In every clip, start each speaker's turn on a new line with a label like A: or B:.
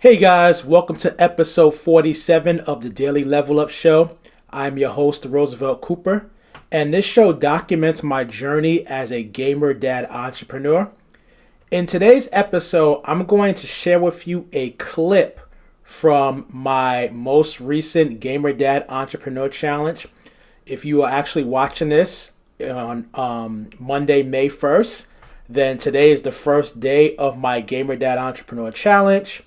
A: Hey guys, welcome to episode 47 of the Daily Level Up show. I'm your host, Roosevelt Cooper, and this show documents my journey as a gamer dad entrepreneur. In today's episode, I'm going to share with you a clip from my most recent Gamer Dad Entrepreneur Challenge. If you are actually watching this on Monday, May 1st, then today is the first day of my Gamer Dad Entrepreneur Challenge.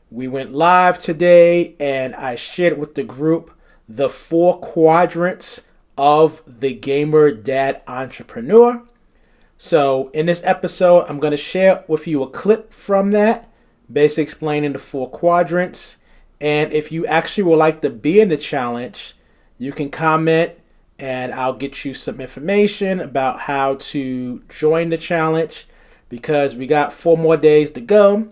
A: We went live today and I shared with the group the 4 quadrants of the Gamer Dad Entrepreneur. So in this episode, I'm going to share with you a clip from that, basically explaining the 4 quadrants. And if you actually would like to be in the challenge, you can comment and I'll get you some information about how to join the challenge because we got 4 more days to go.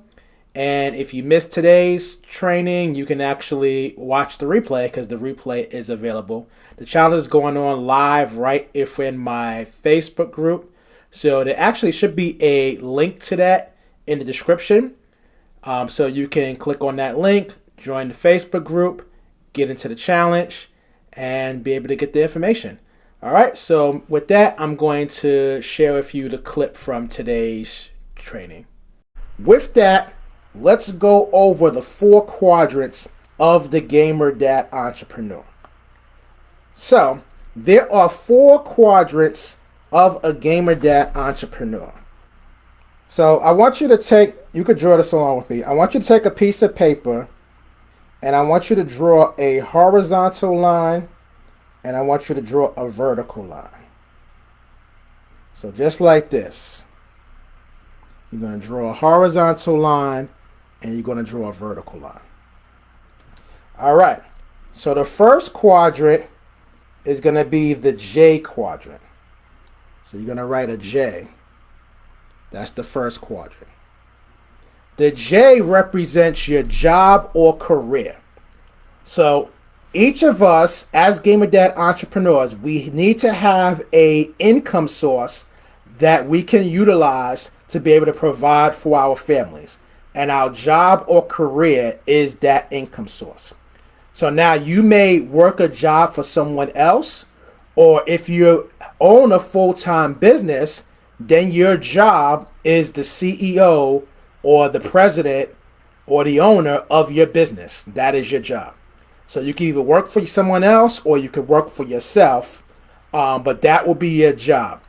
A: And if you missed today's training, you can actually watch the replay because the replay is available. The challenge is going on live right in my Facebook group. So there actually should be a link to that in the description. So you can click on that link, join the Facebook group, get into the challenge, and be able to get the information. All right, so with that, I'm going to share with you the clip from today's training. With that, let's go over the 4 quadrants of the Gamer Dad Entrepreneur. So, there are 4 quadrants of a Gamer Dad Entrepreneur. So, I want you to you could draw this along with me. I want you to take a piece of paper and I want you to draw a horizontal line and I want you to draw a vertical line. So, just like this. You're going to draw a horizontal line and you're going to draw a vertical line. All right. So the first quadrant is going to be the J quadrant. So you're going to write a J. That's the first quadrant. The J represents your job or career. So each of us as Gamer Dad entrepreneurs, we need to have an income source that we can utilize to be able to provide for our families. And our job or career is that income source. So now you may work a job for someone else, or if you own a full-time business, then your job is the CEO or the president or the owner of your business. That is your job. So you can either work for someone else or you can work for yourself, but that will be your job.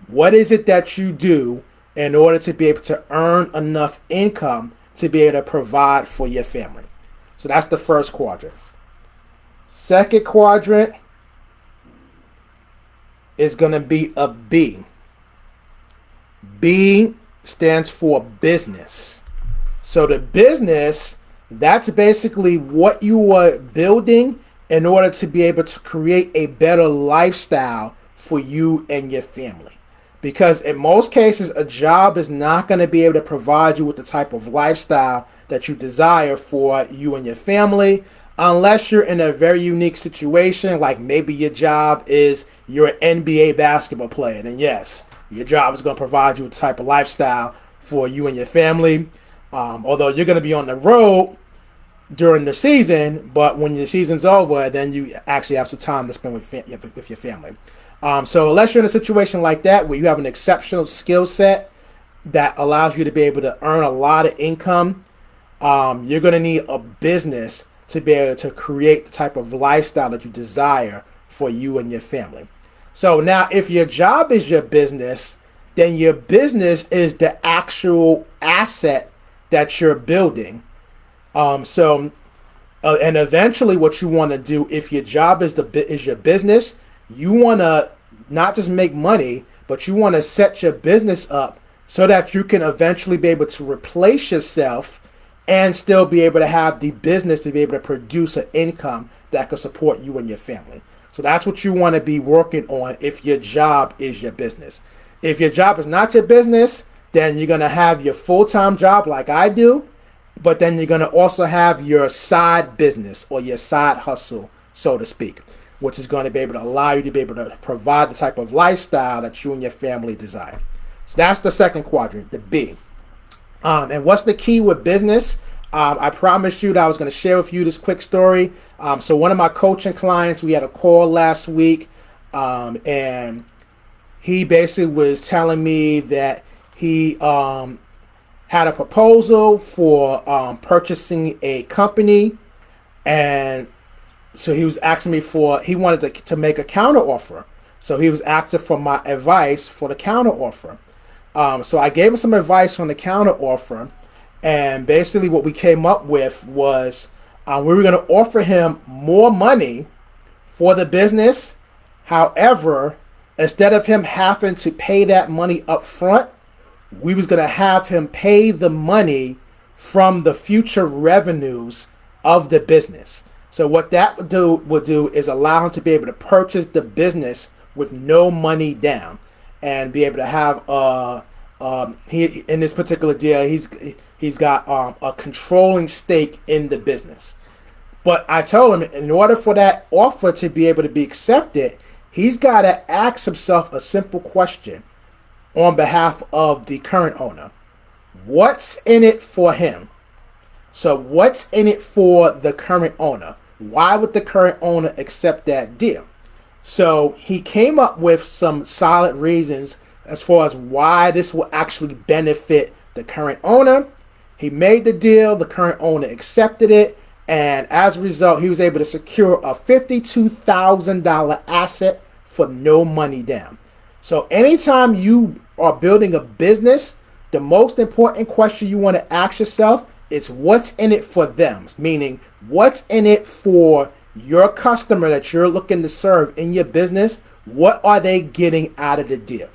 A: What is it that you do in order to be able to earn enough income to be able to provide for your family? So that's the first quadrant. Second quadrant is going to be a B. B stands for business. So the business, that's basically what you are building in order to be able to create a better lifestyle for you and your family. Because in most cases, a job is not going to be able to provide you with the type of lifestyle that you desire for you and your family, unless you're in a very unique situation, like maybe your job is you're an NBA basketball player. Then yes, your job is going to provide you with the type of lifestyle for you and your family. Although you're going to be on the road during the season, but when your season's over, then you actually have some time to spend with your family. So unless you're in a situation like that where you have an exceptional skill set that allows you to be able to earn a lot of income, you're going to need a business to be able to create the type of lifestyle that you desire for you and your family. So now if your job is your business, then your business is the actual asset that you're building. And eventually what you want to do if your job is your business, you want to not just make money, but you want to set your business up so that you can eventually be able to replace yourself and still be able to have the business to be able to produce an income that can support you and your family. So that's what you want to be working on if your job is your business. If your job is not your business, then you're going to have your full-time job like I do, but then you're going to also have your side business or your side hustle, so to speak, which is going to be able to allow you to be able to provide the type of lifestyle that you and your family desire. So that's the second quadrant, the B. And what's the key with business? I promised you that I was going to share with you this quick story. So one of my coaching clients, we had a call last week, and he basically was telling me that he had a proposal for purchasing a company, and so he was asking me he wanted to make a counter offer. So he was asking for my advice for the counter offer. So I gave him some advice on the counter offer, and basically what we came up with was we were going to offer him more money for the business. However, instead of him having to pay that money up front, we was going to have him pay the money from the future revenues of the business. So what that would do is allow him to be able to purchase the business with no money down, and be able to have he in this particular deal he's got a controlling stake in the business. But I told him, in order for that offer to be able to be accepted, he's got to ask himself a simple question on behalf of the current owner. What's in it for him? So what's in it for the current owner? Why would the current owner accept that deal? So he came up with some solid reasons as far as why this will actually benefit the current owner. He made the deal, the current owner accepted it, and as a result, he was able to secure a $52,000 asset for no money down. So anytime you are building a business, the most important question you want to ask yourself is what's in it for them, meaning what's in it for your customer that you're looking to serve in your business. What are they getting out of the deal?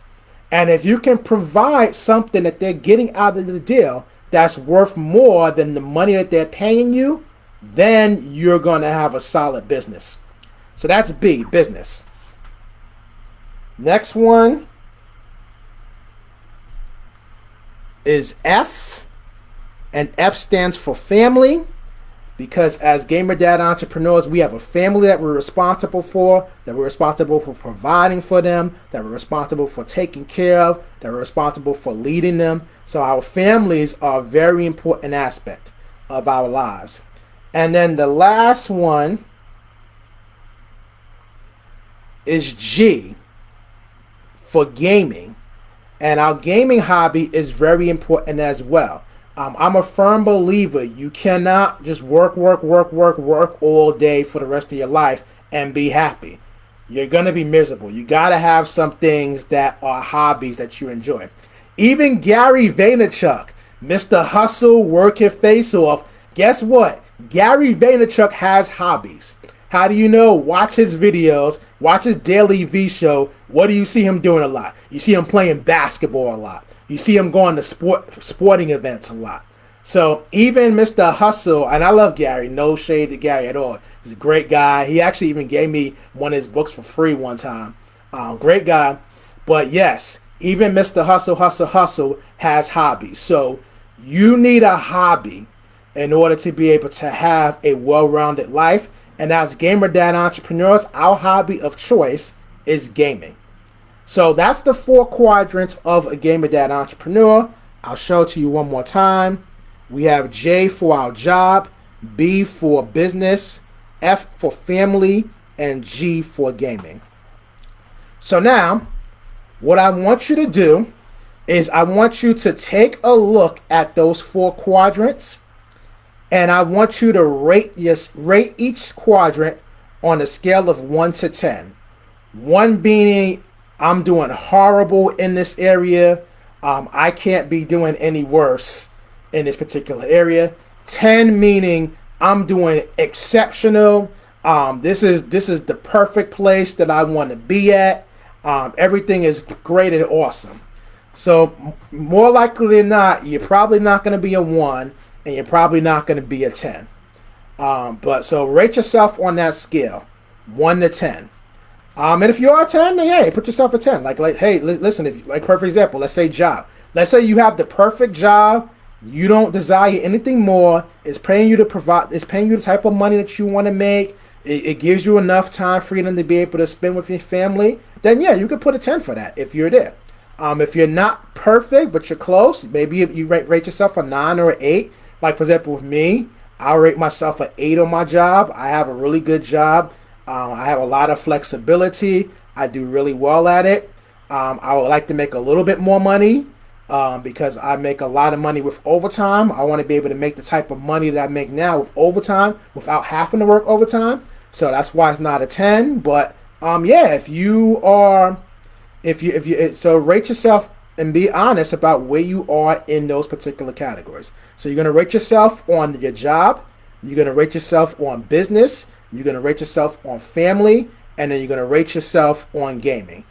A: And if you can provide something that they're getting out of the deal that's worth more than the money that they're paying you, then you're going to have a solid business. So that's B, business. Next one is F, and F stands for family. Because as gamer dad entrepreneurs, we have a family that we're responsible for, that we're responsible for providing for them, that we're responsible for taking care of, that we're responsible for leading them. So our families are a very important aspect of our lives. And then the last one is G, for gaming. And our gaming hobby is very important as well. I'm a firm believer you cannot just work all day for the rest of your life and be happy. You're going to be miserable. You got to have some things that are hobbies that you enjoy. Even Gary Vaynerchuk, Mr. Hustle, work your face off. Guess what? Gary Vaynerchuk has hobbies. How do you know? Watch his videos, watch his Daily V show. What do you see him doing a lot? You see him playing basketball a lot. You see him going to sporting events a lot. So even Mr. Hustle, and I love Gary, no shade to Gary at all. He's a great guy. He actually even gave me one of his books for free one time. Great guy. But yes, even Mr. Hustle has hobbies. So you need a hobby in order to be able to have a well-rounded life. And as gamer dad entrepreneurs, our hobby of choice is gaming. So that's the 4 quadrants of a gamer dad entrepreneur. I'll show it to you one more time. We have J for our job, B for business, F for family, and G for gaming. So now, what I want you to do is I want you to take a look at those 4 quadrants, and I want you to rate each quadrant on a scale of 1 to 10. 1 being I'm doing horrible in this area. I can't be doing any worse in this particular area. 10 meaning I'm doing exceptional. This is the perfect place that I want to be at. Everything is great and awesome. So more likely than not, you're probably not going to be a 1, and you're probably not going to be a 10. But so rate yourself on that scale, 1 to 10. And if you're a 10, then hey, put yourself a 10. Like hey, listen, if like perfect example, let's say job. Let's say you have the perfect job, you don't desire anything more. It's paying you to provide. It's paying you the type of money that you want to make. It gives you enough time freedom to be able to spend with your family. Then yeah, you could put a 10 for that if you're there. If you're not perfect but you're close, maybe you rate yourself a 9 or an 8. Like, for example, with me, I'll rate myself an 8 on my job. I have a really good job. I have a lot of flexibility. I do really well at it. I would like to make a little bit more money because I make a lot of money with overtime. I want to be able to make the type of money that I make now with overtime without having to work overtime. So that's why it's not a 10. But yeah, so rate yourself and be honest about where you are in those particular categories. So you're going to rate yourself on your job, you're going to rate yourself on business, you're going to rate yourself on family, and then you're going to rate yourself on gaming.